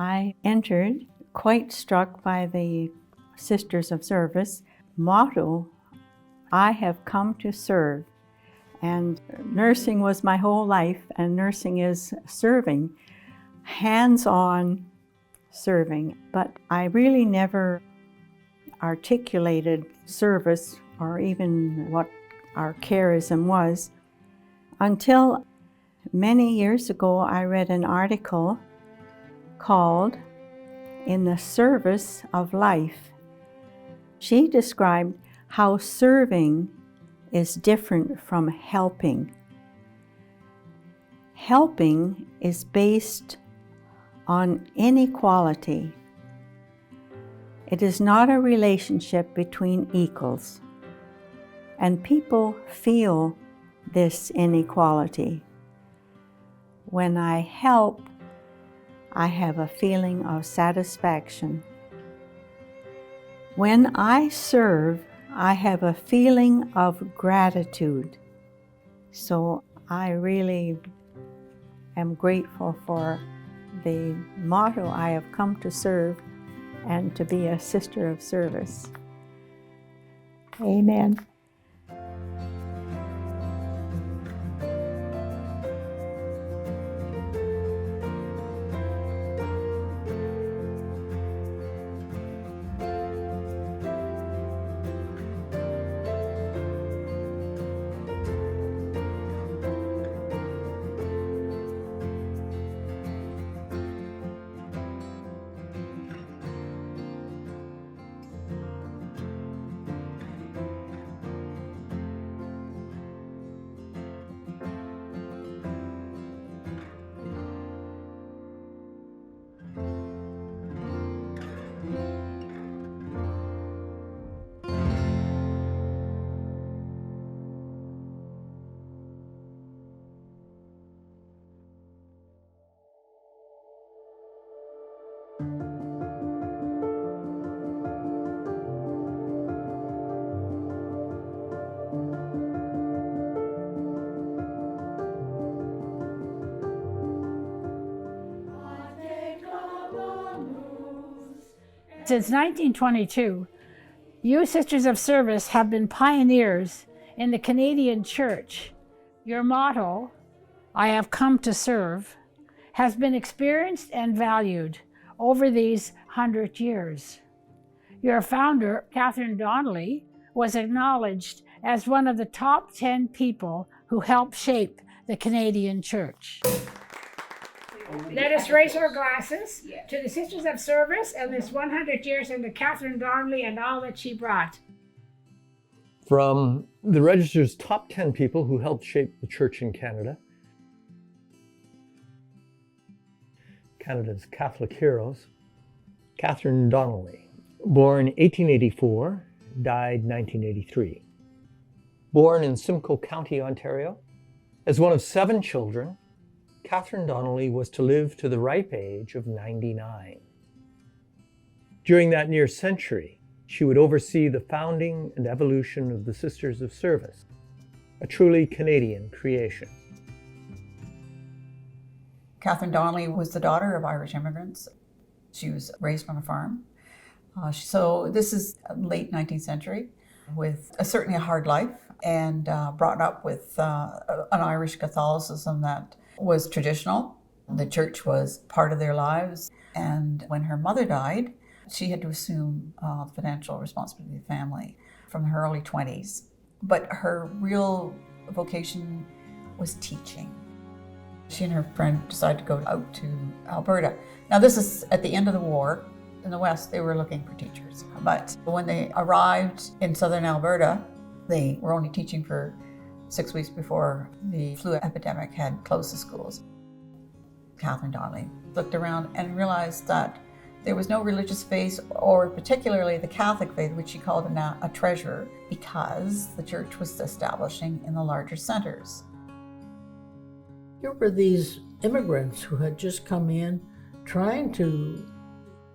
I entered quite struck by the Sisters of Service motto, I have come to serve. And nursing was my whole life, and nursing is serving, hands-on serving. But I really never articulated service or even what our charism was until many years ago I read an article called In the Service of Life. She described how serving is different from helping. Helping is based on inequality. It is not a relationship between equals, and people feel this inequality. When I help, I have a feeling of satisfaction. When I serve, I have a feeling of gratitude. So I really am grateful for the motto, I have come to serve and to be a sister of service. Amen. Since 1922, you Sisters of Service have been pioneers in the Canadian Church. Your motto, I have come to serve, has been experienced and valued over these 100 years. Your founder, Catherine Donnelly, was acknowledged as one of the top 10 people who helped shape the Canadian Church. Let us raise our glasses to the Sisters of Service and this 100 years and to Catherine Donnelly and all that she brought. From the Register's top 10 people who helped shape the church in Canada, Canada's Catholic heroes, Catherine Donnelly, born 1884, died 1983. Born in Simcoe County, Ontario, as one of 7 children, Catherine Donnelly was to live to the ripe age of 99. During that near century, she would oversee the founding and evolution of the Sisters of Service, a truly Canadian creation. Catherine Donnelly was the daughter of Irish immigrants. She was raised on a farm. So this is late 19th century with certainly a hard life and brought up with an Irish Catholicism that was traditional. The church was part of their lives. And when her mother died, she had to assume financial responsibility of the family from her early 20s. But her real vocation was teaching. She and her friend decided to go out to Alberta. Now this is at the end of the war. In the West, they were looking for teachers. But when they arrived in southern Alberta, they were only teaching for 6 weeks before the flu epidemic had closed the schools. Catherine Donnelly looked around and realized that there was no religious faith, or particularly the Catholic faith, which she called a treasure, because the church was establishing in the larger centers. Here were these immigrants who had just come in, trying to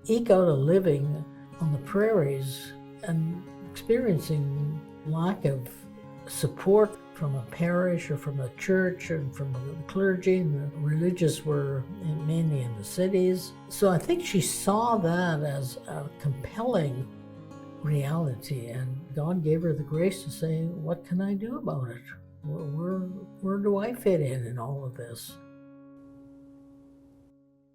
eke out a living on the prairies and experiencing lack of support from a parish or from a church and from the clergy, and the religious were mainly in the cities. So I think she saw that as a compelling reality, and God gave her the grace to say, what can I do about it? Where do I fit in all of this?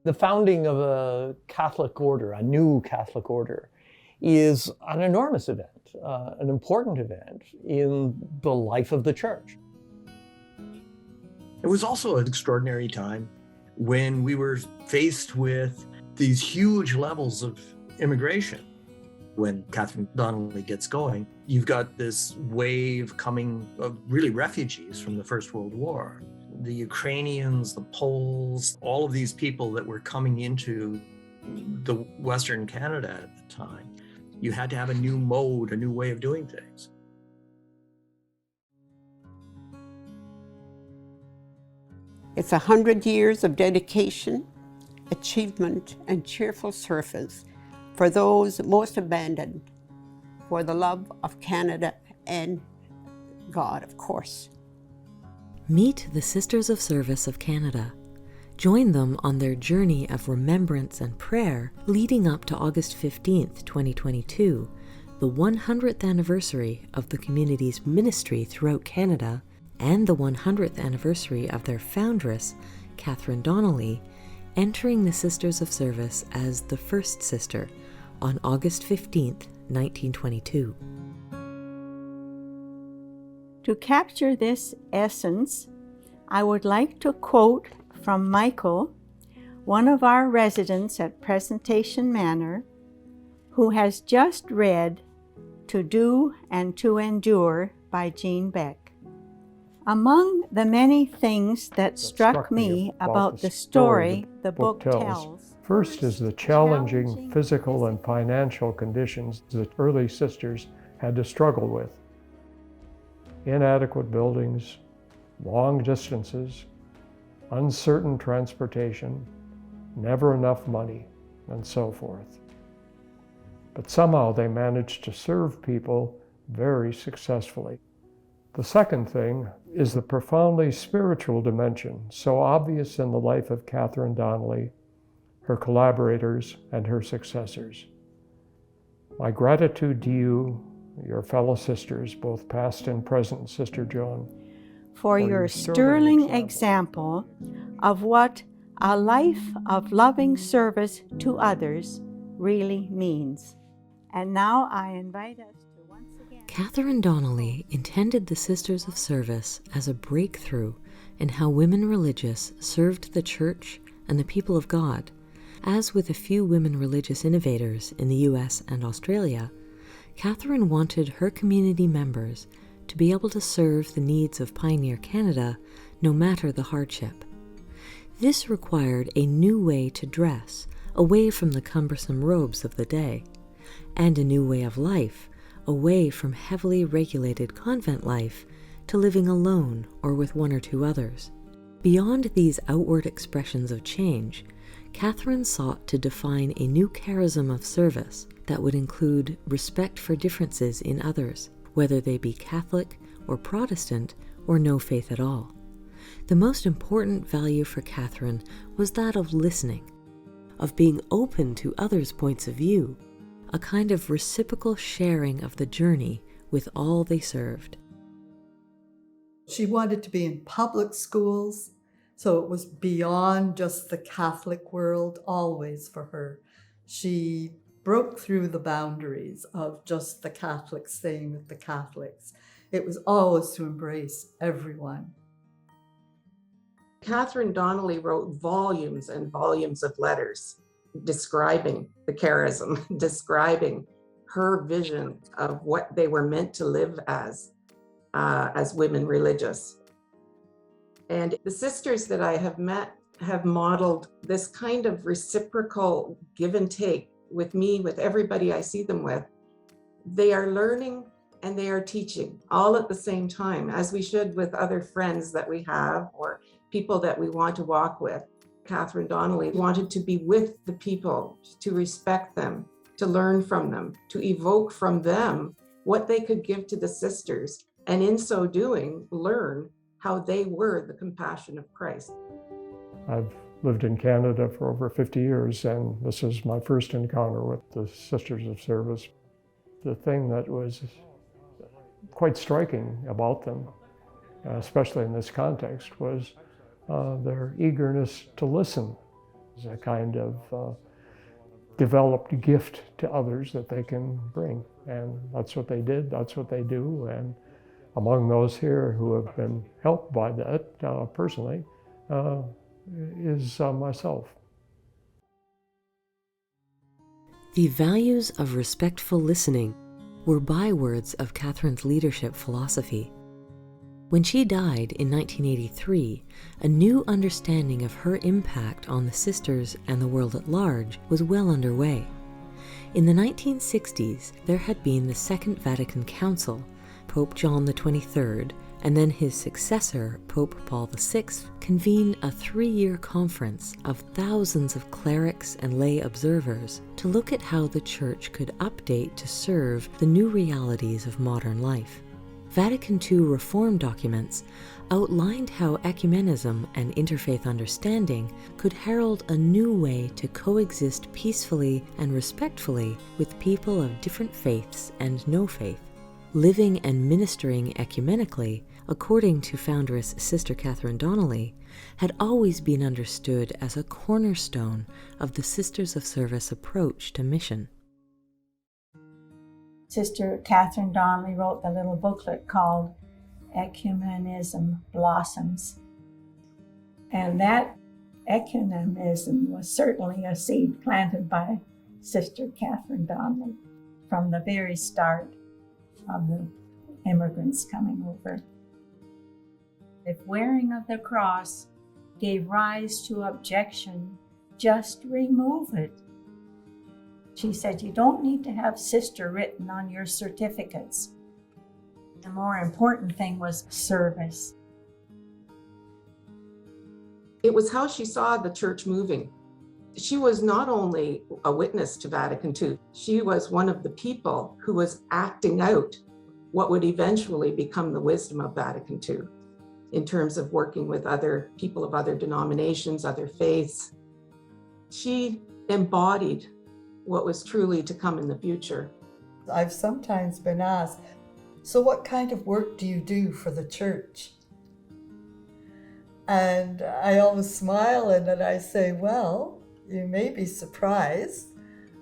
The founding of a Catholic order, a new Catholic order, is an enormous event, an important event in the life of the church. It was also an extraordinary time when we were faced with these huge levels of immigration. When Catherine Donnelly gets going, you've got this wave coming of really refugees from the First World War. The Ukrainians, the Poles, all of these people that were coming into the Western Canada at the time. You had to have a new mode, a new way of doing things. It's 100 years of dedication, achievement, and cheerful service for those most abandoned, for the love of Canada and God, of course. Meet the Sisters of Service of Canada. Join them on their journey of remembrance and prayer leading up to August 15th, 2022, the 100th anniversary of the community's ministry throughout Canada and the 100th anniversary of their foundress, Catherine Donnelly, entering the Sisters of Service as the first sister on August 15th, 1922. To capture this essence, I would like to quote from Michael, one of our residents at Presentation Manor, who has just read To Do and to Endure by Jean Beck. Among the many things that struck me about the story the book tells, first is the challenging physical and financial conditions that early sisters had to struggle with. Inadequate buildings, long distances, uncertain transportation, never enough money, and so forth. But somehow they managed to serve people very successfully. The second thing is the profoundly spiritual dimension, so obvious in the life of Catherine Donnelly, her collaborators, and her successors. My gratitude to you, your fellow sisters, both past and present, Sister Joan, for your sterling example of what a life of loving service to others really means. And now I invite us to once again... Catherine Donnelly intended the Sisters of Service as a breakthrough in how women religious served the Church and the people of God. As with a few women religious innovators in the US and Australia, Catherine wanted her community members to be able to serve the needs of pioneer Canada no matter the hardship. This required a new way to dress, away from the cumbersome robes of the day, and a new way of life, away from heavily regulated convent life to living alone or with one or two others. Beyond these outward expressions of change, Catherine sought to define a new charism of service that would include respect for differences in others, whether they be Catholic or Protestant or no faith at all. The most important value for Catherine was that of listening, of being open to others' points of view, a kind of reciprocal sharing of the journey with all they served. She wanted to be in public schools, so it was beyond just the Catholic world always for her. She broke through the boundaries of just the Catholics staying with the Catholics. It was always to embrace everyone. Catherine Donnelly wrote volumes and volumes of letters describing the charism, describing her vision of what they were meant to live as women religious. And the sisters that I have met have modeled this kind of reciprocal give and take with me, with everybody I see them with. They are learning and they are teaching all at the same time, as we should with other friends that we have or people that we want to walk with. Catherine Donnelly wanted to be with the people, to respect them, to learn from them, to evoke from them what they could give to the sisters and in so doing, learn how they were the compassion of Christ. I've lived in Canada for over 50 years, and this is my first encounter with the Sisters of Service. The thing that was quite striking about them, especially in this context, was their eagerness to listen. It's a kind of developed gift to others that they can bring. And that's what they did, that's what they do. And among those here who have been helped by that personally is myself. The values of respectful listening were bywords of Catherine's leadership philosophy. When she died in 1983, a new understanding of her impact on the sisters and the world at large was well underway. In the 1960s, there had been the Second Vatican Council. Pope John XXIII and then his successor, Pope Paul VI, convened a 3-year conference of thousands of clerics and lay observers to look at how the Church could update to serve the new realities of modern life. Vatican II reform documents outlined how ecumenism and interfaith understanding could herald a new way to coexist peacefully and respectfully with people of different faiths and no faith. Living and ministering ecumenically, according to founderess Sister Catherine Donnelly, had always been understood as a cornerstone of the Sisters of Service approach to mission. Sister Catherine Donnelly wrote the little booklet called Ecumenism Blossoms. And that ecumenism was certainly a seed planted by Sister Catherine Donnelly from the very start of the immigrants coming over. If wearing of the cross gave rise to objection, just remove it. She said, you don't need to have sister written on your certificates. The more important thing was service. It was how she saw the church moving. She was not only a witness to Vatican II, she was one of the people who was acting out what would eventually become the wisdom of Vatican II in terms of working with other people of other denominations, other faiths. She embodied what was truly to come in the future. I've sometimes been asked, so what kind of work do you do for the church? And I always smile and then I say, well, you may be surprised.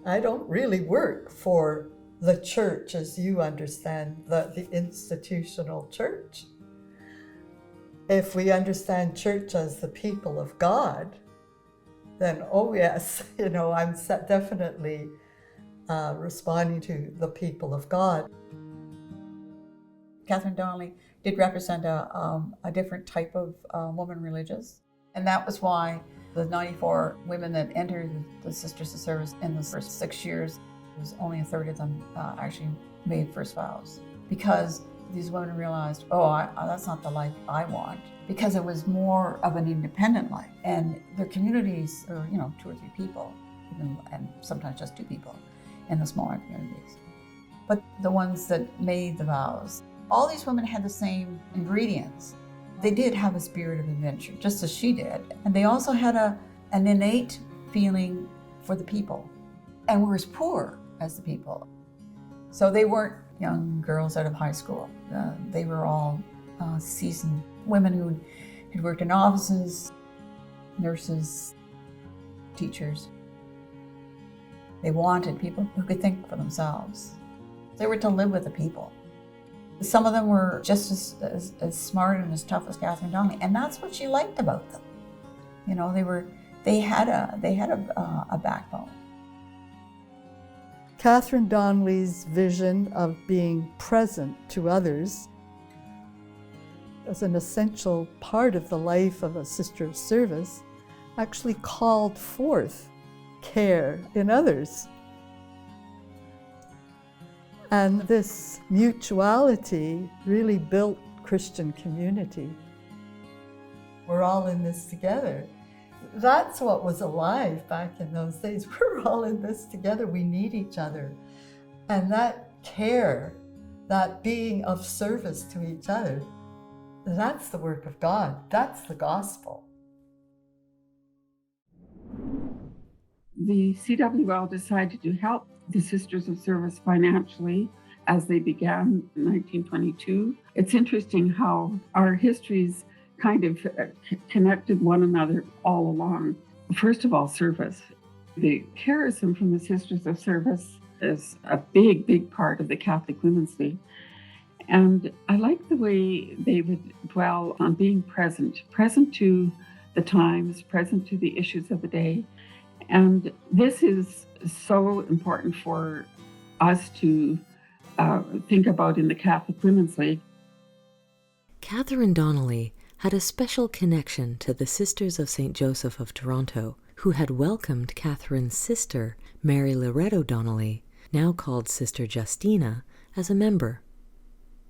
I don't really work for the church as you understand the institutional church. If we understand church as the people of God, then oh yes, I'm definitely responding to the people of God. Catherine Donnelly did represent a different type of woman religious, and that was why the 94 women that entered the Sisters of Service in the first 6 years, was only a third of them actually made first vows, because these women realized, that's not the life I want, because it was more of an independent life, and their communities are 2 or 3 people, and sometimes just 2 people in the smaller communities. But the ones that made the vows, all these women had the same ingredients. They did have a spirit of adventure, just as she did, and they also had an innate feeling for the people, and were as poor as the people. So they weren't young girls out of high school. They were all seasoned women who had worked in offices, nurses, teachers. They wanted people who could think for themselves. They were to live with the people. Some of them were just as smart and as tough as Catherine Donnelly, and that's what she liked about them. They had a backbone. Catherine Donnelly's vision of being present to others as an essential part of the life of a sister of service actually called forth care in others. And this mutuality really built Christian community. We're all in this together. That's what was alive back in those days. We're all in this together. We need each other. And that care that being of service to each other, that's the work of God. That's the gospel. The CWL decided to help the Sisters of Service financially as they began in 1922. It's interesting how our histories kind of connected one another all along. First of all, service. The charism from the Sisters of Service is a big, big part of the Catholic Women's League. And I like the way they would dwell on being present to the times, present to the issues of the day. And this is so important for us to think about in the Catholic Women's League. Catherine Donnelly had a special connection to the Sisters of St. Joseph of Toronto, who had welcomed Catherine's sister, Mary Loretto Donnelly, now called Sister Justina, as a member.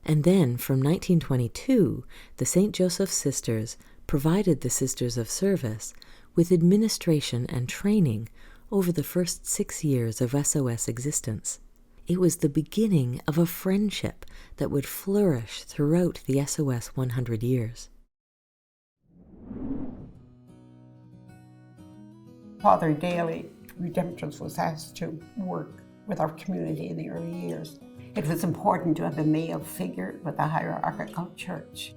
And then, from 1922, the St. Joseph Sisters provided the Sisters of Service with administration and training over the first 6 years of SOS existence. It was the beginning of a friendship that would flourish throughout the SOS 100 years. Father Daly, Redemptorist, was asked to work with our community in the early years. It was important to have a male figure with a hierarchical church.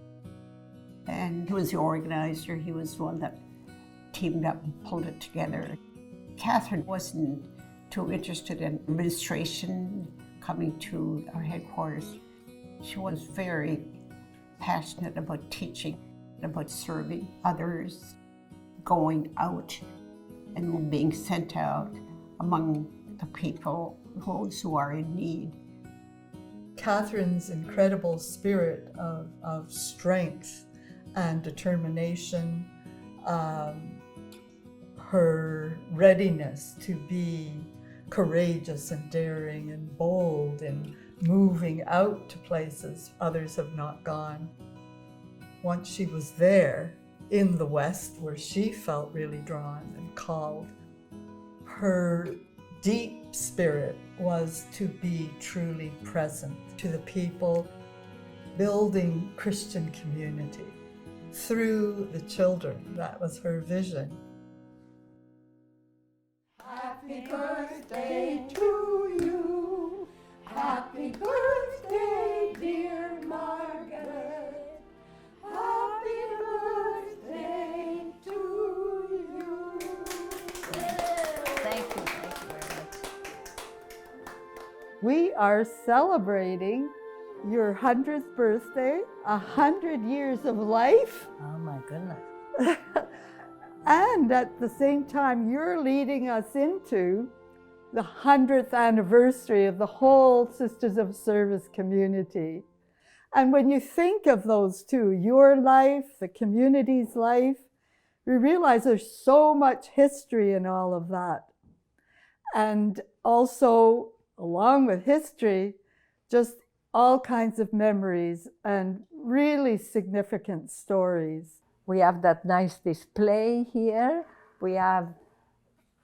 And he was the organizer. He was the one that teamed up and pulled it together. Catherine wasn't too interested in administration coming to our headquarters. She was very passionate about teaching, about serving others, going out and being sent out among the people, those who are in need. Catherine's incredible spirit of strength and determination, her readiness to be courageous and daring and bold and moving out to places others have not gone. Once she was there in the West, where she felt really drawn and called, her deep spirit was to be truly present to the people, building Christian community through the children. That was her vision. Happy birthday to you. Happy birthday, dear Margaret. Happy birthday to you. Thank you very much. We are celebrating your 100th birthday, 100 years of life. Oh my goodness. And at the same time, you're leading us into the 100th anniversary of the whole Sisters of Service community. And when you think of those two, your life, the community's life, we realize there's so much history in all of that. And also, along with history, just all kinds of memories and really significant stories. We have that nice display here. We have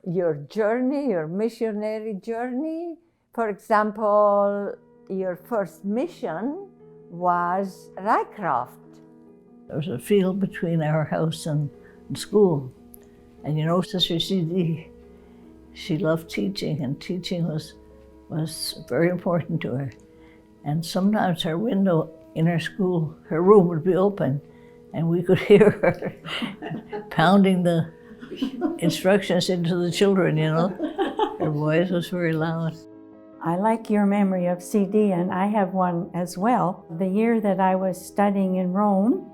your journey, your missionary journey. For example, your first mission was Rycroft. There was a field between our house and school. And you know, Sister CD, she loved teaching, and teaching was very important to her. And sometimes her window in her school, her room would be open, and we could hear her pounding the instructions into the children, you know. Her voice was very loud. I like your memory of CD, and I have one as well. The year that I was studying in Rome,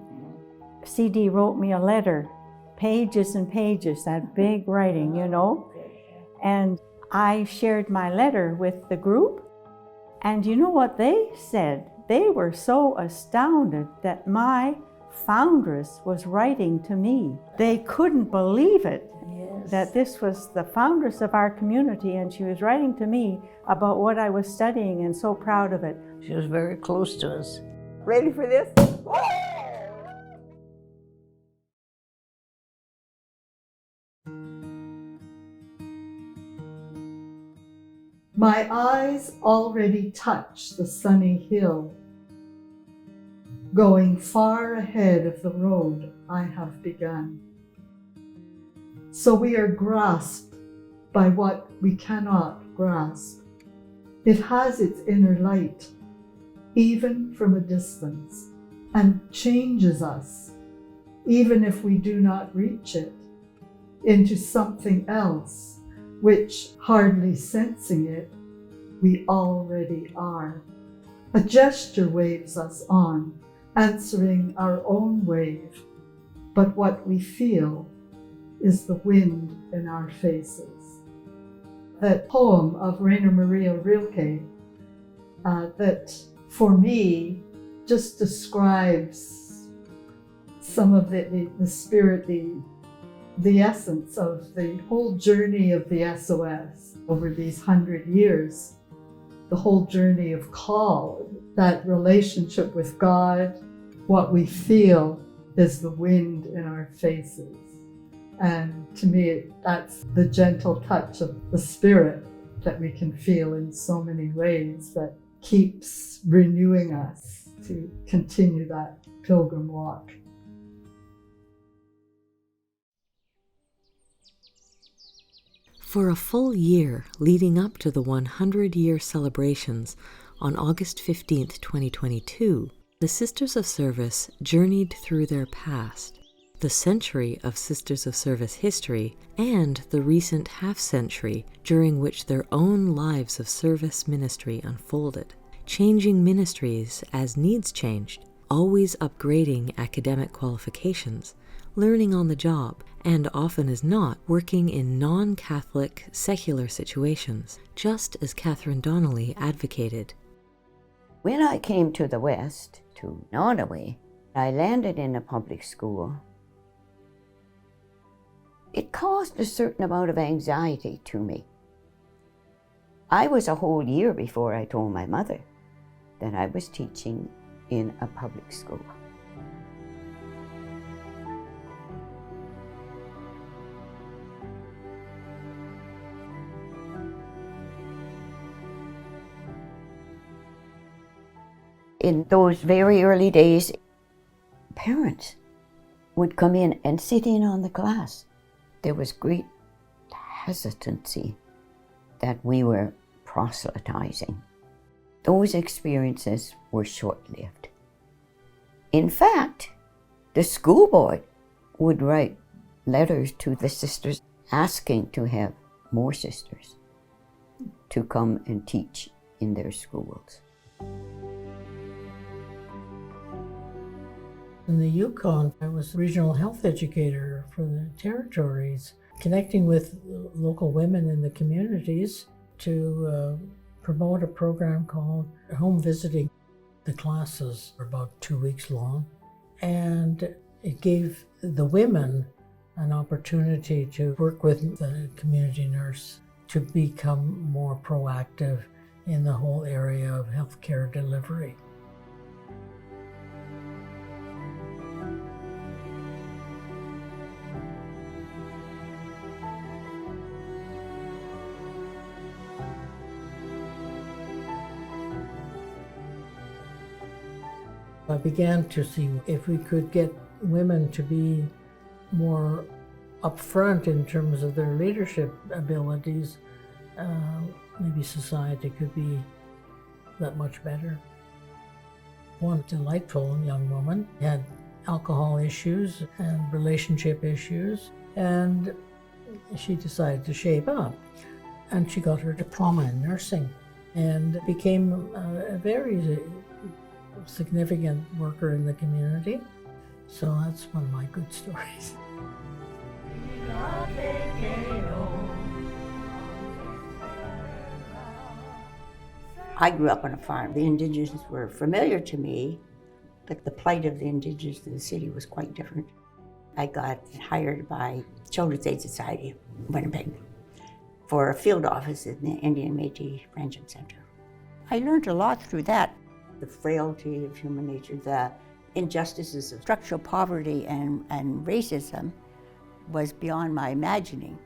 CD wrote me a letter, pages and pages, that big writing, you know. And I shared my letter with the group, and you know what they said? They were so astounded that my foundress was writing to me. They couldn't believe it, yes, that this was the foundress of our community, and she was writing to me about what I was studying, and so proud of it. She was very close to us. Ready for this? My eyes already touch the sunny hill, going far ahead of the road I have begun. So we are grasped by what we cannot grasp. It has its inner light, even from a distance, and changes us, even if we do not reach it, into something else, which, hardly sensing it, we already are. A gesture waves us on, answering our own wave, but what we feel is the wind in our faces. That poem of Rainer Maria Rilke that for me just describes some of the spirit, the essence of the whole journey of the SOS over these 100 years, the whole journey of call, that relationship with God. What we feel is the wind in our faces. And to me, that's the gentle touch of the Spirit that we can feel in so many ways that keeps renewing us to continue that pilgrim walk. For a full year leading up to the 100-year celebrations on August 15th, 2022, the Sisters of Service journeyed through their past, the century of Sisters of Service history, and the recent half-century during which their own lives of service ministry unfolded, changing ministries as needs changed, always upgrading academic qualifications, learning on the job, and often as not, working in non-Catholic secular situations, just as Catherine Donnelly advocated. When I came to the West, to Norway, I landed in a public school. It caused a certain amount of anxiety to me. I was a whole year before I told my mother that I was teaching in a public school. In those very early days, parents would come in and sit in on the class. There was great hesitancy that we were proselytizing. Those experiences were short-lived. In fact, the school board would write letters to the sisters asking to have more sisters to come and teach in their schools. In the Yukon, I was regional health educator for the territories, connecting with local women in the communities to promote a program called Home Visiting. The classes were about 2 weeks long, and it gave the women an opportunity to work with the community nurse to become more proactive in the whole area of healthcare delivery. I began to see if we could get women to be more upfront in terms of their leadership abilities, maybe society could be that much better. One delightful young woman had alcohol issues and relationship issues, and she decided to shape up. And she got her diploma in nursing and became a very significant worker in the community. So that's one of my good stories. I grew up on a farm. The Indigenous were familiar to me, but the plight of the Indigenous in the city was quite different. I got hired by Children's Aid Society of Winnipeg for a field office in the Indian Métis Friendship Center. I learned a lot through that. The frailty of human nature, the injustices of structural poverty and racism was beyond my imagining.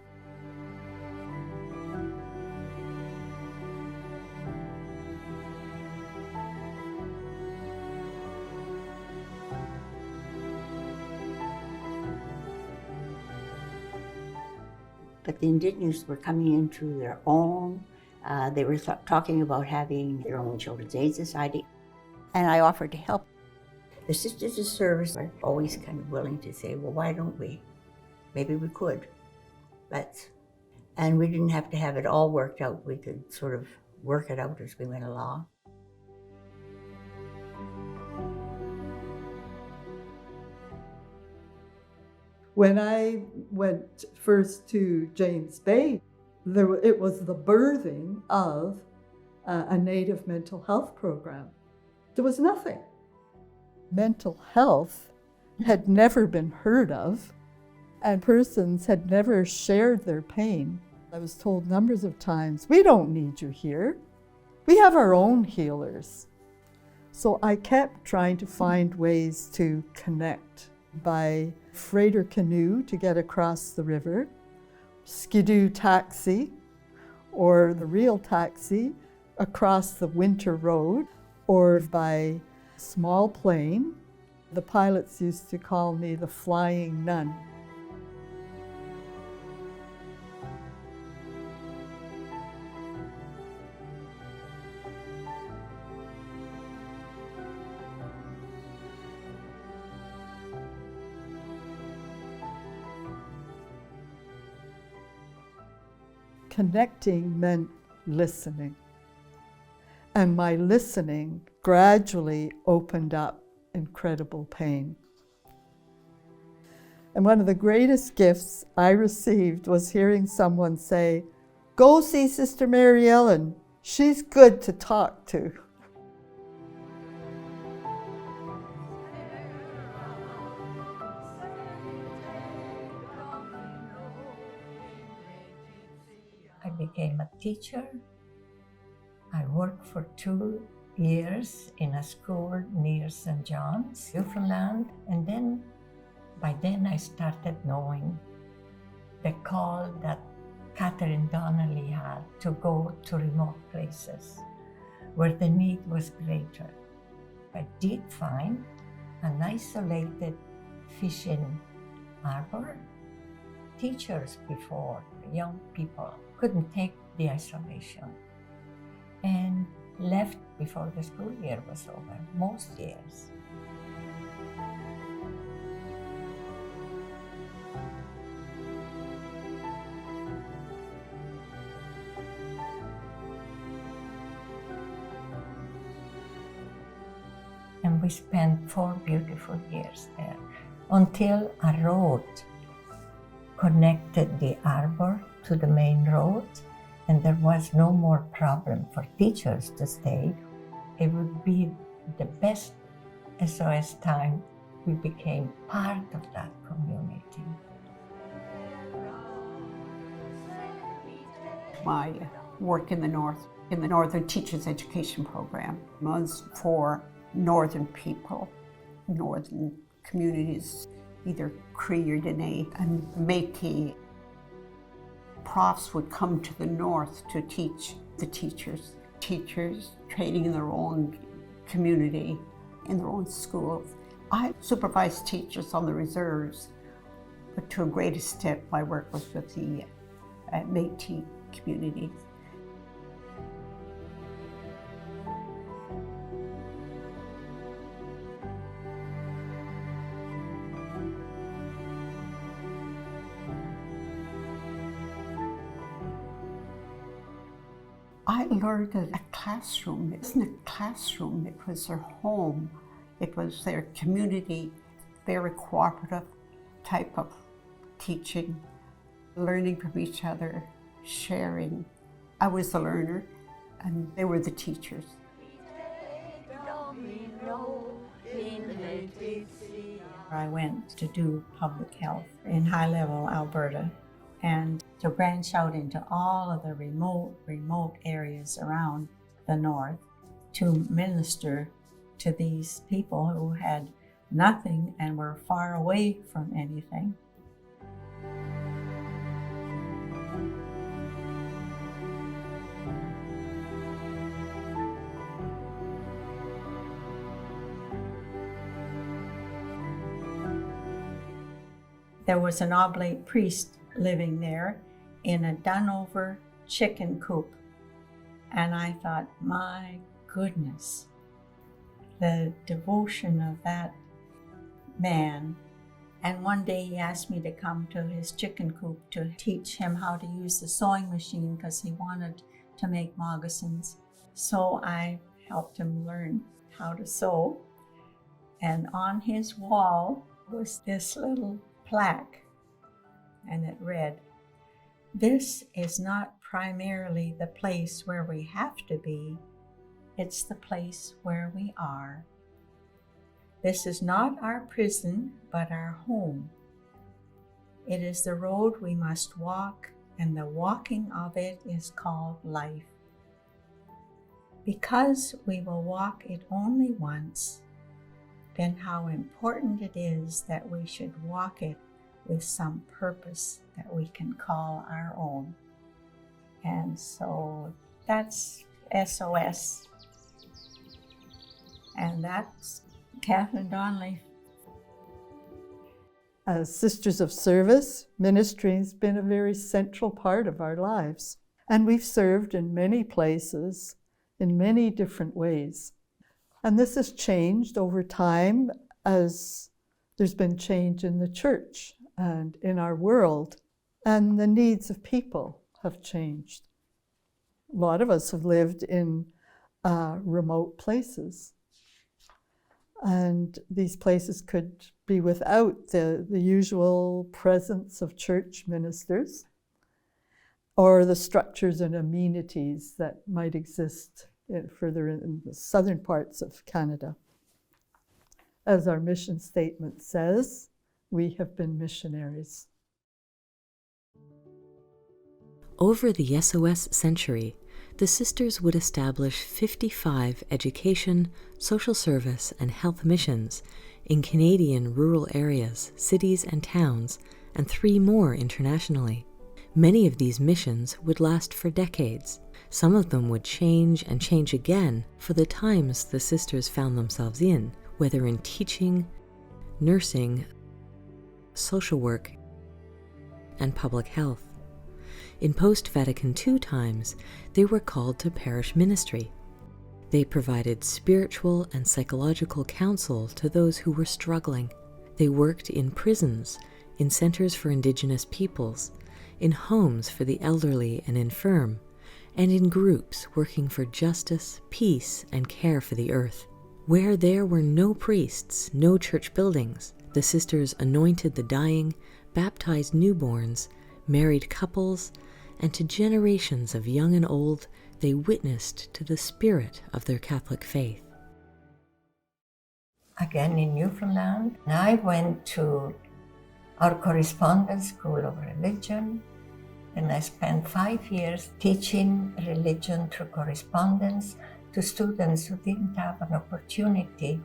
But the Indigenous were coming into their own. They were talking about having their own Children's Aid Society. And I offered to help. The Sisters of Service were always kind of willing to say, well, why don't we? Maybe we could. And we didn't have to have it all worked out. We could sort of work it out as we went along. When I went first to James Bay, it was the birthing of a Native mental health program. There was nothing. Mental health had never been heard of, and persons had never shared their pain. I was told numbers of times, we don't need you here. We have our own healers. So I kept trying to find ways to connect by freighter canoe to get across the river, skidoo taxi, or the real taxi across the winter road, or by small plane. The pilots used to call me the flying nun. Connecting meant listening. And my listening gradually opened up incredible pain. And one of the greatest gifts I received was hearing someone say, "Go see Sister Mary Ellen. She's good to talk to." I became a teacher. I worked for 2 years in a school near St. John's, Newfoundland, and then by then I started knowing the call that Catherine Donnelly had to go to remote places where the need was greater. I did find an isolated fishing harbor. Teachers before, young people, couldn't take the isolation and left before the school year was over, most years. And we spent 4 beautiful years there until a road connected the harbor to the main road, and there was no more problem for teachers to stay. It would be the best SOS time. We became part of that community. My work in the North, in the Northern Teachers Education Program, was for Northern people, Northern communities, either Cree or Dene and Métis. Profs would come to the North to teach the teachers. Teachers training in their own community, in their own schools. I supervised teachers on the reserves, but to a great extent my work was with the Métis communities. I learned at a classroom. It wasn't a classroom, it was their home. It was their community, very cooperative type of teaching, learning from each other, sharing. I was the learner and they were the teachers. I went to do public health in high-level Alberta and to branch out into all of the remote areas around the north to minister to these people who had nothing and were far away from anything. There was an oblate priest living there, in a done-over chicken coop. And I thought, my goodness, the devotion of that man. And one day he asked me to come to his chicken coop to teach him how to use the sewing machine because he wanted to make moccasins. So I helped him learn how to sew. And on his wall was this little plaque, and it read, "This is not primarily the place where we have to be, it's the place where we are. This is not our prison, but our home. It is the road we must walk, and the walking of it is called life. Because we will walk it only once, then how important it is that we should walk it with some purpose that we can call our own." And so that's SOS. And that's Catherine Donnelly. As Sisters of Service, ministry has been a very central part of our lives. And we've served in many places, in many different ways. And this has changed over time as there's been change in the church and in our world, and the needs of people have changed. A lot of us have lived in remote places. And these places could be without the usual presence of church ministers or the structures and amenities that might exist further in the southern parts of Canada. As our mission statement says, we have been missionaries. Over the SOS century, the sisters would establish 55 education, social service, and health missions in Canadian rural areas, cities, and towns, and 3 more internationally. Many of these missions would last for decades. Some of them would change and change again for the times the sisters found themselves in, whether in teaching, nursing, social work, and public health. In post-Vatican II times, they were called to parish ministry. They provided spiritual and psychological counsel to those who were struggling. They worked in prisons, in centers for Indigenous peoples, in homes for the elderly and infirm, and in groups working for justice, peace, and care for the earth. Where there were no priests, no church buildings, the sisters anointed the dying, baptized newborns, married couples, and to generations of young and old, they witnessed to the spirit of their Catholic faith. Again in Newfoundland, I went to our correspondence school of religion, and I spent 5 years teaching religion through correspondence to students who didn't have an opportunity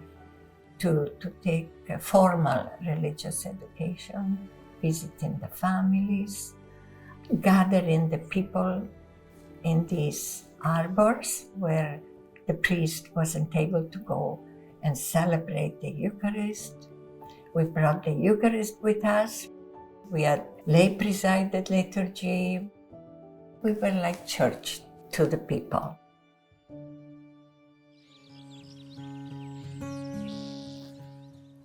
to take a formal religious education, visiting the families, gathering the people in these arbors where the priest wasn't able to go and celebrate the Eucharist. We brought the Eucharist with us. We had lay-presided liturgy. We were like church to the people.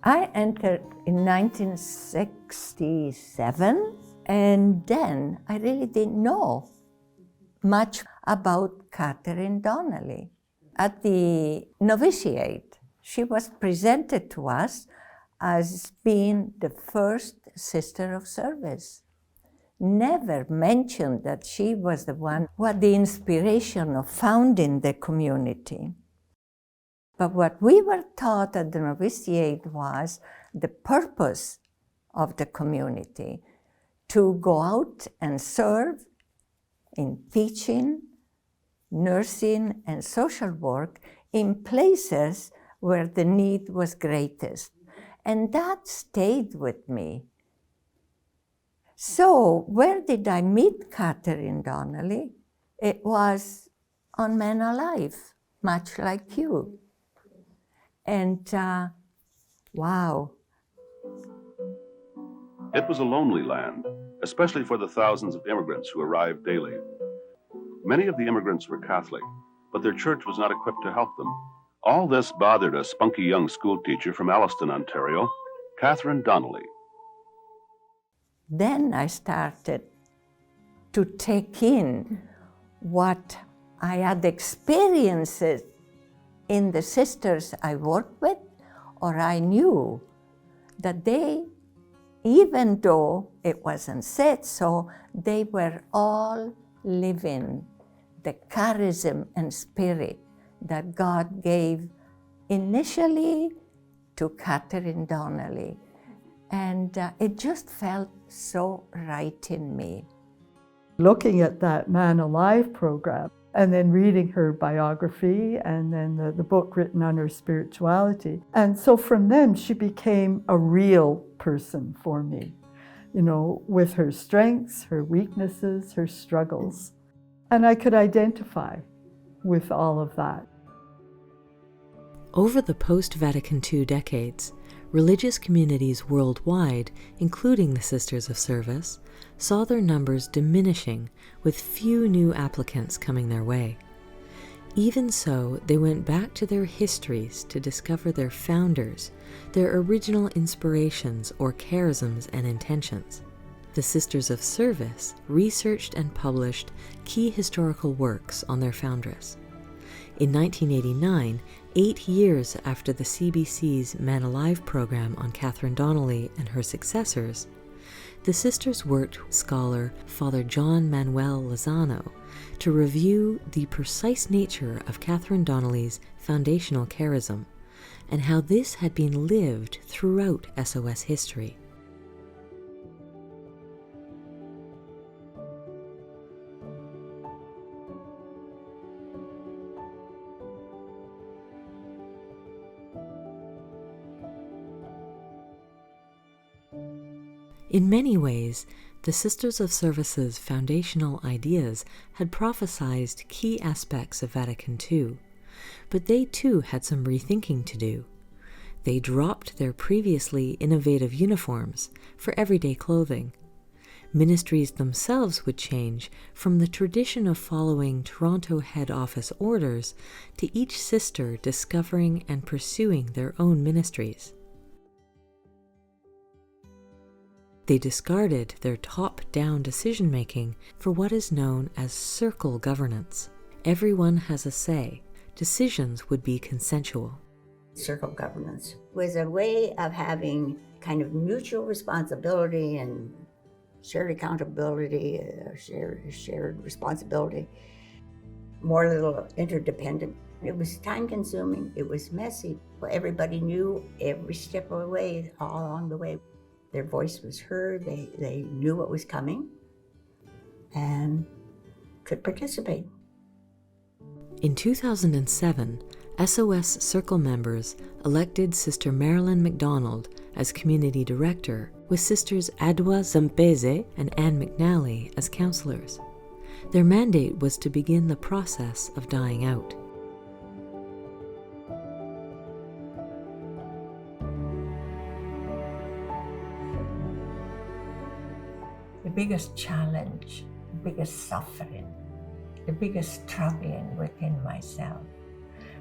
I entered in 1967, and then I really didn't know much about Catherine Donnelly. At the novitiate, she was presented to us as being the first sister of service. Never mentioned that she was the one who had the inspiration of founding the community. But what we were taught at the novitiate was the purpose of the community, to go out and serve in teaching, nursing, and social work in places where the need was greatest. And that stayed with me. So where did I meet Catherine Donnelly? It was on Men Alive, much like you. And wow, It was a lonely land, especially for the thousands of immigrants who arrived daily. Many of the immigrants were Catholic, but their church was not equipped to help them. All this bothered a spunky young schoolteacher from Alliston, Ontario, Catherine Donnelly. Then I started to take in what I had experienced in the sisters I worked with, or I knew that they, even though it wasn't said so, they were all living the charism and spirit that God gave initially to Catherine Donnelly. And it just felt so right in me. Looking at that Man Alive program, and then reading her biography, and then the book written on her spirituality. And so from them, she became a real person for me, you know, with her strengths, her weaknesses, her struggles. And I could identify with all of that. Over the post-Vatican II decades, religious communities worldwide, including the Sisters of Service, saw their numbers diminishing with few new applicants coming their way. Even so, they went back to their histories to discover their founders, their original inspirations or charisms and intentions. The Sisters of Service researched and published key historical works on their foundress. In 1989, 8 years after the CBC's Man Alive program on Catherine Donnelly and her successors, the sisters worked with scholar Father John Manuel Lozano to review the precise nature of Catherine Donnelly's foundational charism and how this had been lived throughout SOS history. In many ways, the Sisters of Service's foundational ideas had prophesied key aspects of Vatican II, but they too had some rethinking to do. They dropped their previously innovative uniforms for everyday clothing. Ministries themselves would change from the tradition of following Toronto head office orders to each sister discovering and pursuing their own ministries. They discarded their top-down decision-making for what is known as circle governance. Everyone has a say. Decisions would be consensual. Circle governance was a way of having kind of mutual responsibility and shared accountability, shared responsibility, more a little interdependent. It was time-consuming. It was messy. Everybody knew every step of the way, all along the way. Their voice was heard, they knew what was coming, and could participate. In 2007, SOS Circle members elected Sister Marilyn MacDonald as Community Director, with Sisters Adwa Zampese and Anne McNally as counselors. Their mandate was to begin the process of dying out. The biggest challenge, the biggest suffering, the biggest struggling within myself.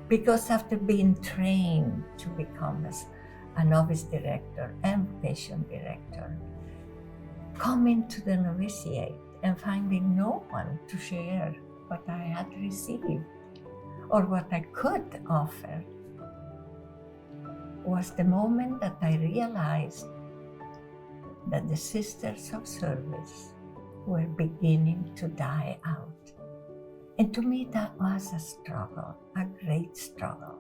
Because after being trained to become a novice director and vocation director, coming to the novitiate and finding no one to share what I had received or what I could offer, was the moment that I realized that the Sisters of Service were beginning to die out. And to me, that was a struggle, a great struggle,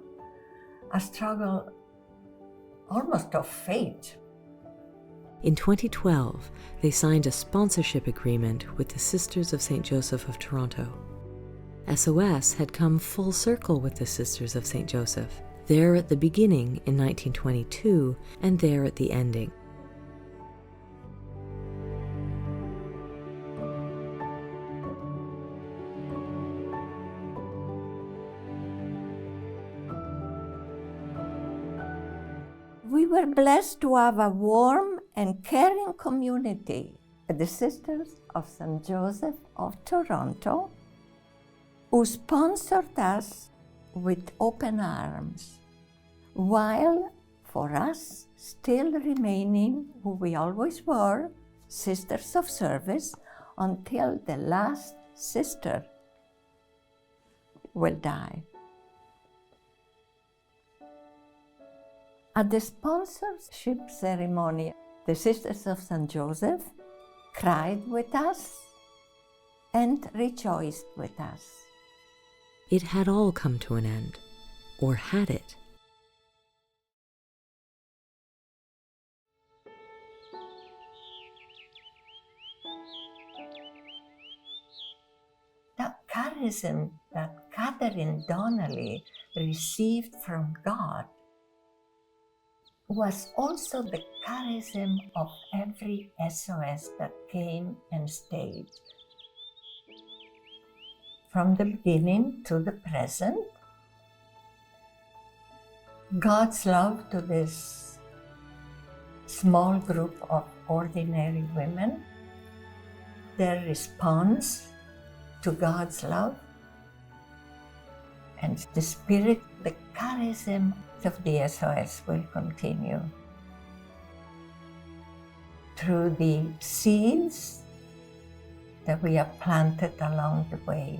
a struggle almost of fate. In 2012, they signed a sponsorship agreement with the Sisters of St. Joseph of Toronto. SOS had come full circle with the Sisters of St. Joseph, there at the beginning in 1922 and there at the ending. We were blessed to have a warm and caring community, the Sisters of St. Joseph of Toronto, who sponsored us with open arms, while for us, still remaining who we always were, Sisters of Service, until the last sister will die. At the sponsorship ceremony, the Sisters of St. Joseph cried with us and rejoiced with us. It had all come to an end, or had it? That charism that Catherine Donnelly received from God was also the charism of every SOS that came and stayed. From the beginning to the present, God's love to this small group of ordinary women, their response to God's love, and the spirit, the charism of the SOS will continue through the seeds that we have planted along the way.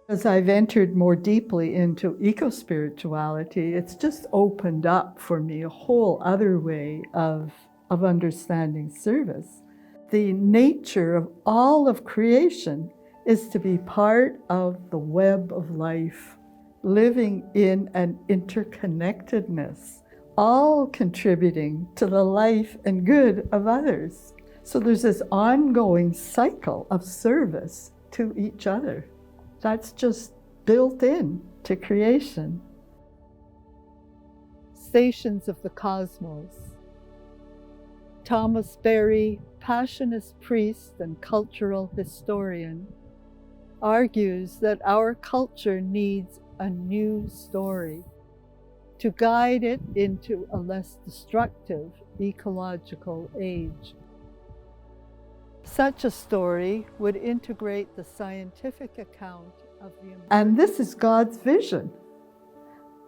As I've entered more deeply into eco-spirituality, it's just opened up for me a whole other way of understanding service. The nature of all of creation is to be part of the web of life, living in an interconnectedness, all contributing to the life and good of others. So there's this ongoing cycle of service to each other. That's just built in to creation. Stations of the Cosmos. Thomas Berry, Passionist priest and cultural historian, argues that our culture needs a new story to guide it into a less destructive ecological age. Such a story would integrate the scientific account of the environment. And this is God's vision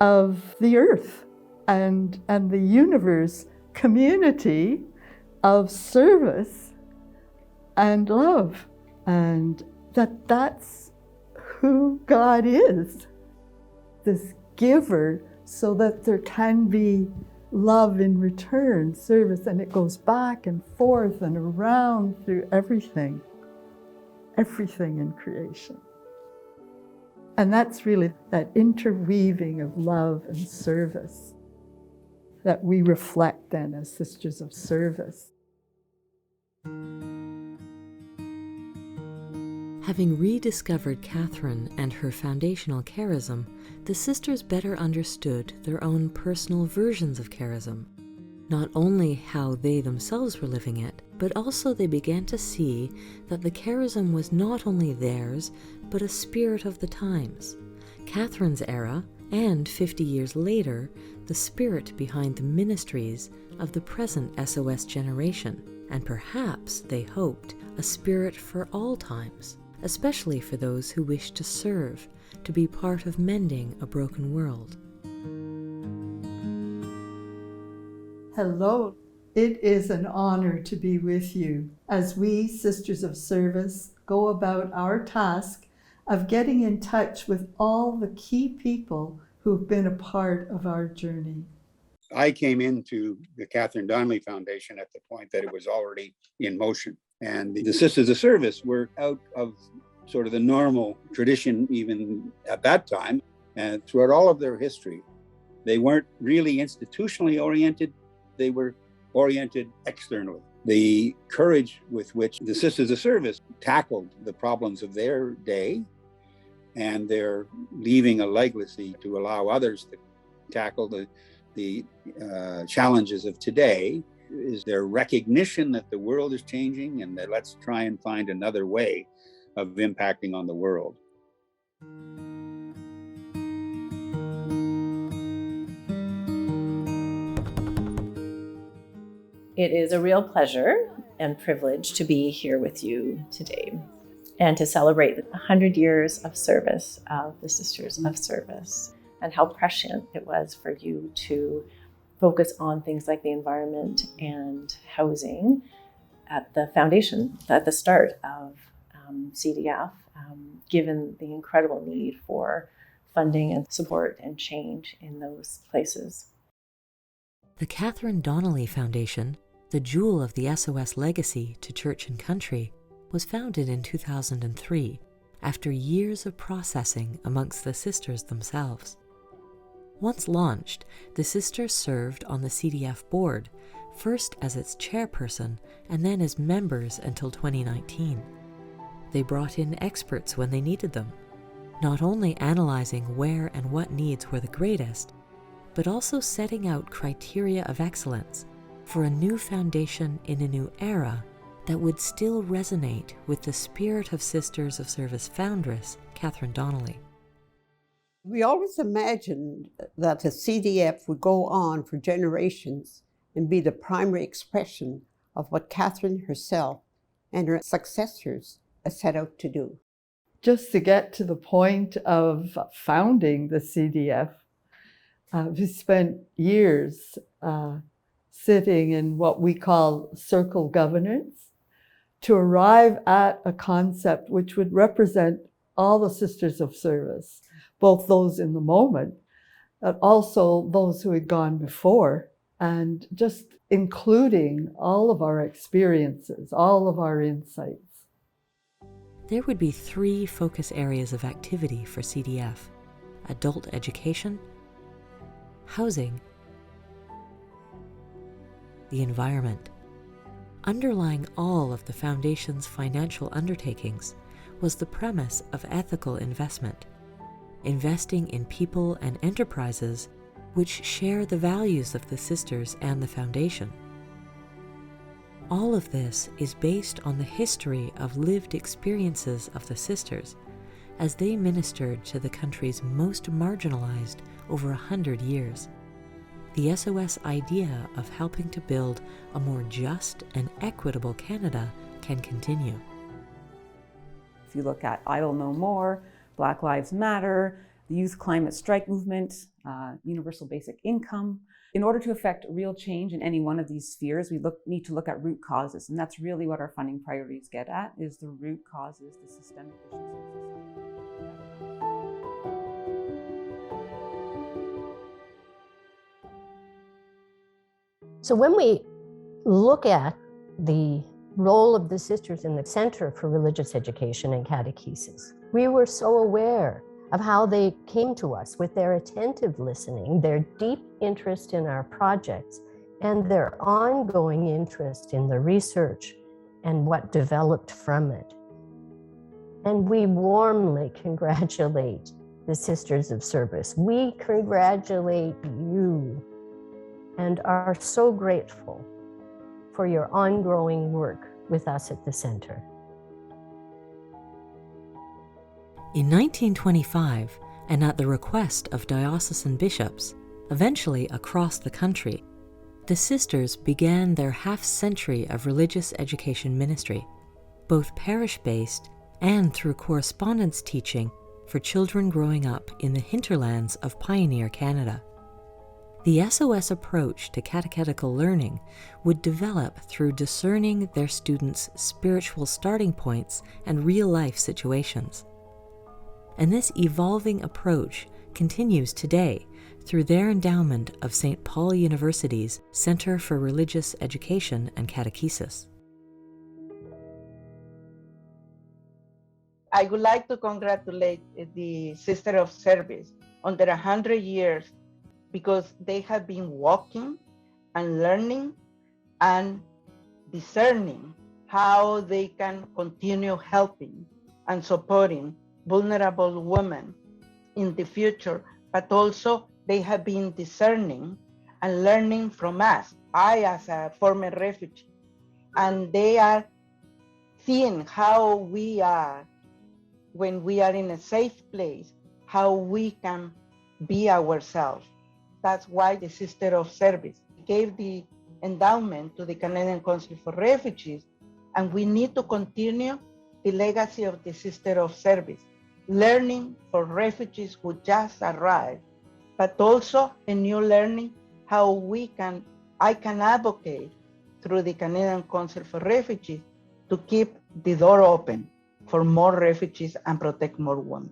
of the earth and the universe community of service and love, and that's who God is, this giver, so that there can be love in return, service, and it goes back and forth and around through everything in creation. And that's really that interweaving of love and service that we reflect then as Sisters of Service. Having rediscovered Catherine and her foundational charism, the sisters better understood their own personal versions of charism. Not only how they themselves were living it, but also they began to see that the charism was not only theirs, but a spirit of the times. Catherine's era, and 50 years later, the spirit behind the ministries of the present SOS generation, and perhaps, they hoped, a spirit for all times, especially for those who wish to serve, to be part of mending a broken world. Hello, it is an honor to be with you as we, Sisters of Service, go about our task of getting in touch with all the key people who've been a part of our journey. I came into the Catherine Donnelly Foundation at the point that it was already in motion. And the Sisters of Service were out of sort of the normal tradition even at that time. And throughout all of their history, they weren't really institutionally oriented. They were oriented externally. The courage with which the Sisters of Service tackled the problems of their day, and they're leaving a legacy to allow others to tackle the challenges of today, is their recognition that the world is changing and that let's try and find another way of impacting on the world. It is a real pleasure and privilege to be here with you today and to celebrate the 100 years of service of the Sisters of Service, and how prescient it was for you to focus on things like the environment and housing at the foundation, at the start of CDF, given the incredible need for funding and support and change in those places. The Catherine Donnelly Foundation, the jewel of the SOS legacy to church and country, was founded in 2003 after years of processing amongst the sisters themselves. Once launched, the sisters served on the CDF board, first as its chairperson and then as members until 2019. They brought in experts when they needed them, not only analyzing where and what needs were the greatest, but also setting out criteria of excellence for a new foundation in a new era that would still resonate with the spirit of Sisters of Service foundress, Catherine Donnelly. We always imagined that the CDF would go on for generations and be the primary expression of what Catherine herself and her successors set out to do. Just to get to the point of founding the CDF, we spent years sitting in what we call circle governance to arrive at a concept which would represent all the Sisters of Service, both those in the moment, but also those who had gone before, and just including all of our experiences, all of our insights. There would be 3 focus areas of activity for CDF: adult education, housing, the environment. Underlying all of the Foundation's financial undertakings was the premise of ethical investment, investing in people and enterprises which share the values of the sisters and the Foundation. All of this is based on the history of lived experiences of the sisters as they ministered to the country's most marginalized over 100 years. The SOS idea of helping to build a more just and equitable Canada can continue. If you look at Idle No More, Black Lives Matter, the Youth Climate Strike Movement, Universal Basic Income, in order to affect real change in any one of these spheres, we need to look at root causes. And that's really what our funding priorities get at, is the root causes, the systemic issues in society. So when we look at the role of the sisters in the Center for Religious Education and Catechesis, we were so aware of how they came to us with their attentive listening, their deep interest in our projects, and their ongoing interest in the research and what developed from it. And we warmly congratulate the Sisters of Service. We congratulate you and are so grateful for your ongoing work with us at the Center. In 1925, and at the request of diocesan bishops, eventually across the country, the sisters began their half-century of religious education ministry, both parish-based and through correspondence teaching for children growing up in the hinterlands of pioneer Canada. The SOS approach to catechetical learning would develop through discerning their students' spiritual starting points and real-life situations. And this evolving approach continues today through their endowment of St. Paul University's Center for Religious Education and Catechesis. I would like to congratulate the Sister of Service on their 100 years, because they have been walking and learning and discerning how they can continue helping and supporting vulnerable women in the future, but also they have been discerning and learning from us, I as a former refugee, and they are seeing how we are when we are in a safe place, how we can be ourselves. That's why the Sister of Service gave the endowment to the Canadian Council for Refugees, and we need to continue the legacy of the Sister of Service, learning for refugees who just arrived, but also a new learning how I can advocate through the Canadian Council for Refugees to keep the door open for more refugees and protect more women.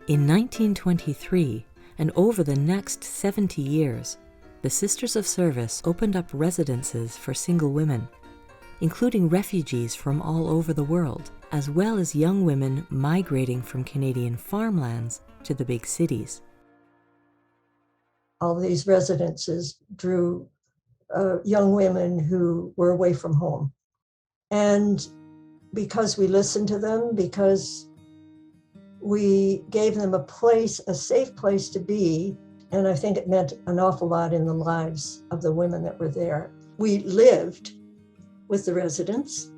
In 1923, and over the next 70 years, the Sisters of Service opened up residences for single women, including refugees from all over the world, as well as young women migrating from Canadian farmlands to the big cities. All these residences drew young women who were away from home. And because we listened to them, because we gave them a place, a safe place to be, and I think it meant an awful lot in the lives of the women that were there. We lived with the residents.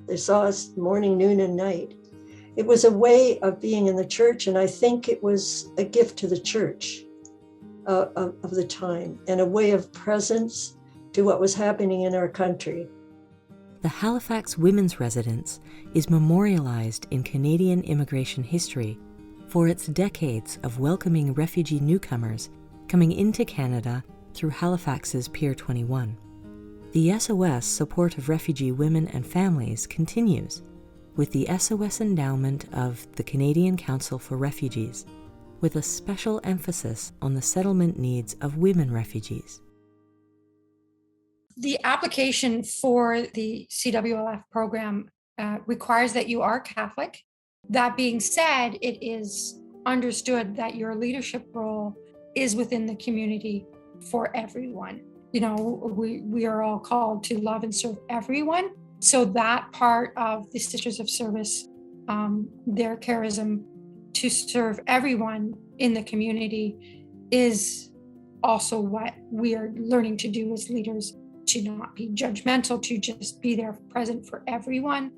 They saw us morning, noon, and night. It was a way of being in the church, and I think it was a gift to the church of the time, and a way of presence to what was happening in our country. The Halifax Women's Residence is memorialized in Canadian immigration history for its decades of welcoming refugee newcomers coming into Canada through Halifax's Pier 21. The SOS support of refugee women and families continues with the SOS endowment of the Canadian Council for Refugees, with a special emphasis on the settlement needs of women refugees. The application for the CWLF program requires that you are Catholic. That being said, it is understood that your leadership role is within the community for everyone. You know, we are all called to love and serve everyone. So that part of the Sisters of Service, their charism to serve everyone in the community, is also what we are learning to do as leaders, to not be judgmental, to just be there present for everyone.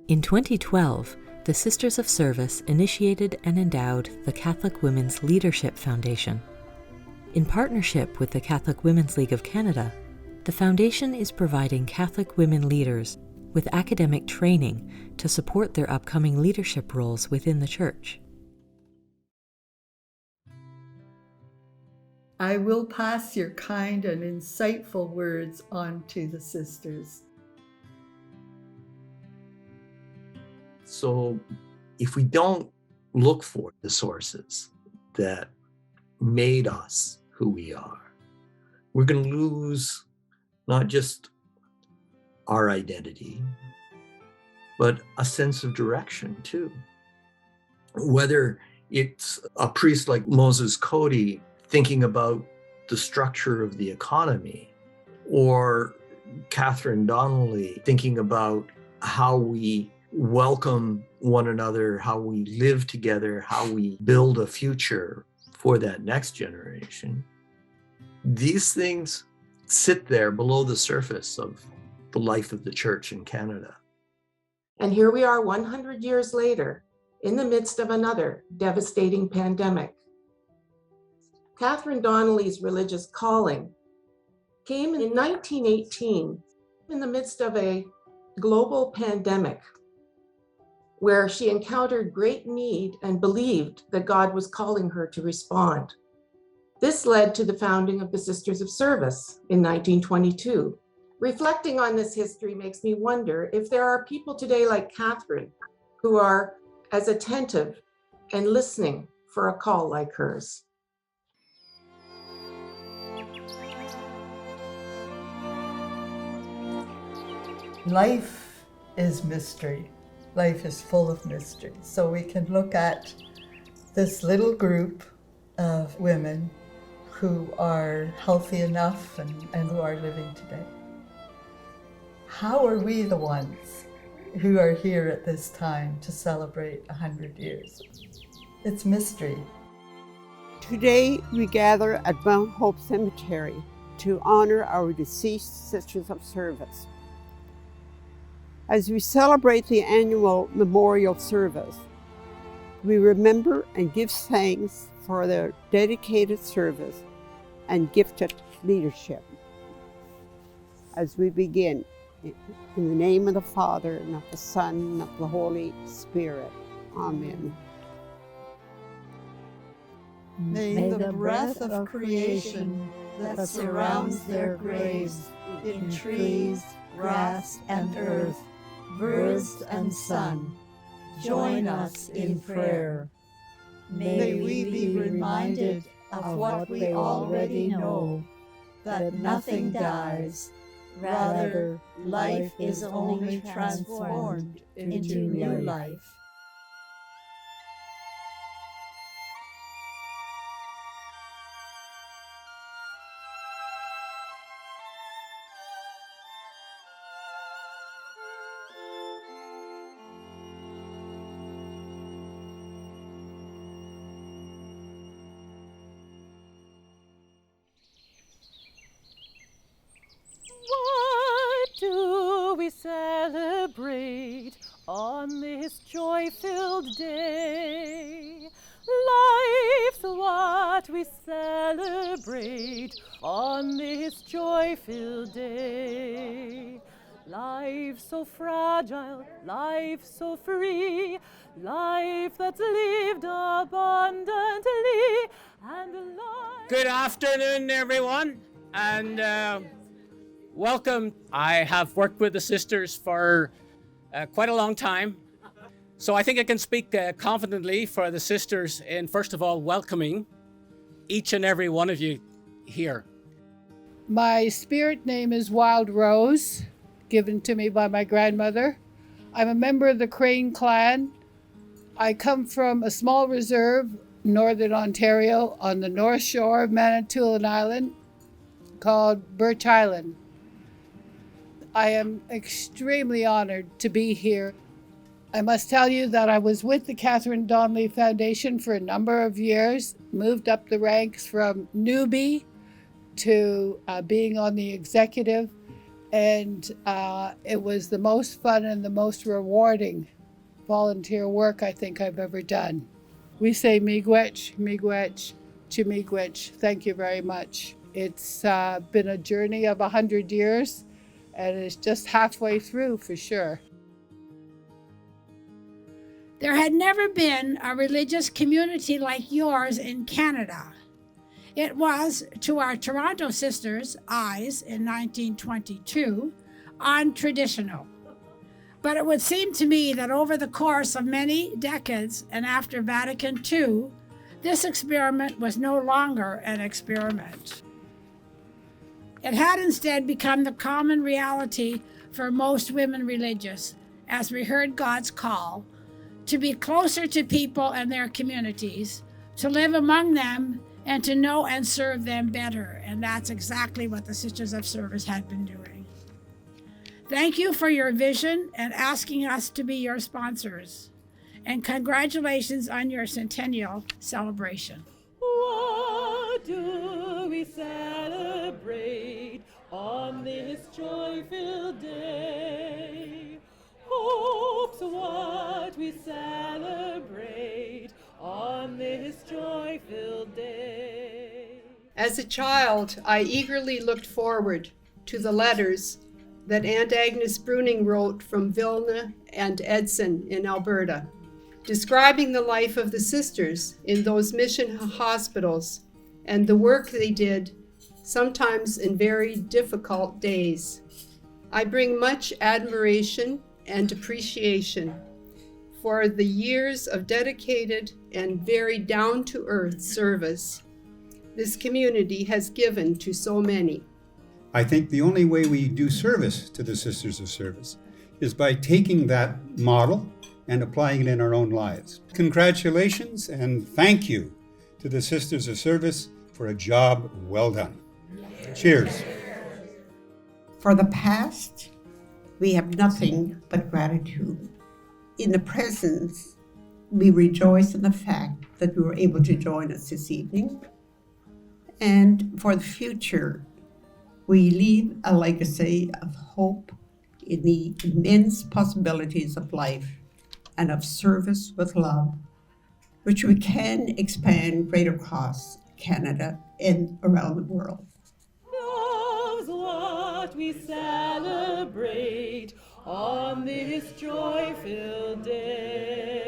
In 2012, the Sisters of Service initiated and endowed the Catholic Women's Leadership Foundation. In partnership with the Catholic Women's League of Canada, the foundation is providing Catholic women leaders with academic training to support their upcoming leadership roles within the Church. I will pass your kind and insightful words on to the sisters. So if we don't look for the sources that made us who we are, we're going to lose not just our identity, but a sense of direction too. Whether it's a priest like Moses Cody thinking about the structure of the economy, or Catherine Donnelly thinking about how we welcome one another, how we live together, how we build a future for that next generation. These things sit there below the surface of the life of the Church in Canada. And here we are 100 years later, in the midst of another devastating pandemic. Catherine Donnelly's religious calling came in 1918 in the midst of a global pandemic where she encountered great need and believed that God was calling her to respond. This led to the founding of the Sisters of Service in 1922. Reflecting on this history makes me wonder if there are people today like Catherine who are as attentive and listening for a call like hers. Life is mystery. Life is full of mystery. So we can look at this little group of women who are healthy enough and who are living today. How are we the ones who are here at this time to celebrate 100 years? It's mystery. Today we gather at Mount Hope Cemetery to honor our deceased Sisters of Service. As we celebrate the annual memorial service, we remember and give thanks for their dedicated service and gifted leadership. as we begin. In the name of the Father, and of the Son, and of the Holy Spirit. Amen. May the breath of creation that surrounds their graves in trees, grass, and earth, birds and sun, join us in prayer. May we be reminded of what we already know, that nothing dies. Rather, life is only transformed into new life. What do we celebrate on this joy-filled day? Life's what we celebrate on this joy-filled day. Life so fragile, life so free, life that's lived abundantly, and life... Good afternoon, everyone, and welcome. I have worked with the sisters for quite a long time, so I think I can speak confidently for the sisters in, first of all, welcoming each and every one of you here. My spirit name is Wild Rose, given to me by my grandmother. I'm a member of the Crane clan. I come from a small reserve, Northern Ontario, on the north shore of Manitoulin Island, called Birch Island. I am extremely honored to be here. I must tell you that I was with the Catherine Donnelly Foundation for a number of years, moved up the ranks from newbie to being on the executive, and it was the most fun and the most rewarding volunteer work I think I've ever done. We say miigwech, miigwech, chimiigwech. Thank you very much. It's been a journey of 100 years, and it's just halfway through for sure. There had never been a religious community like yours in Canada. It was, to our Toronto sisters' eyes in 1922, untraditional. But it would seem to me that over the course of many decades and after Vatican II, this experiment was no longer an experiment. It had instead become the common reality for most women religious, as we heard God's call to be closer to people and their communities, to live among them, and to know and serve them better. And that's exactly what the Sisters of Service had been doing. Thank you for your vision and asking us to be your sponsors. And congratulations on your centennial celebration. What do we celebrate on this joy-filled day? Hope's what we celebrate on this joy-filled day. As a child, I eagerly looked forward to the letters that Aunt Agnes Bruning wrote from Vilna and Edson in Alberta, describing the life of the sisters in those mission hospitals and the work they did, sometimes in very difficult days. I bring much admiration and appreciation for the years of dedicated and very down-to-earth service this community has given to so many. I think the only way we do service to the Sisters of Service is by taking that model and applying it in our own lives. Congratulations and thank you to the Sisters of Service for a job well done. Cheers. For the past, we have nothing but gratitude. In the present, we rejoice in the fact that you were able to join us this evening. And for the future, we leave a legacy of hope in the immense possibilities of life and of service with love, which we can expand right across Canada and around the world. Love's what we celebrate on this joy-filled day.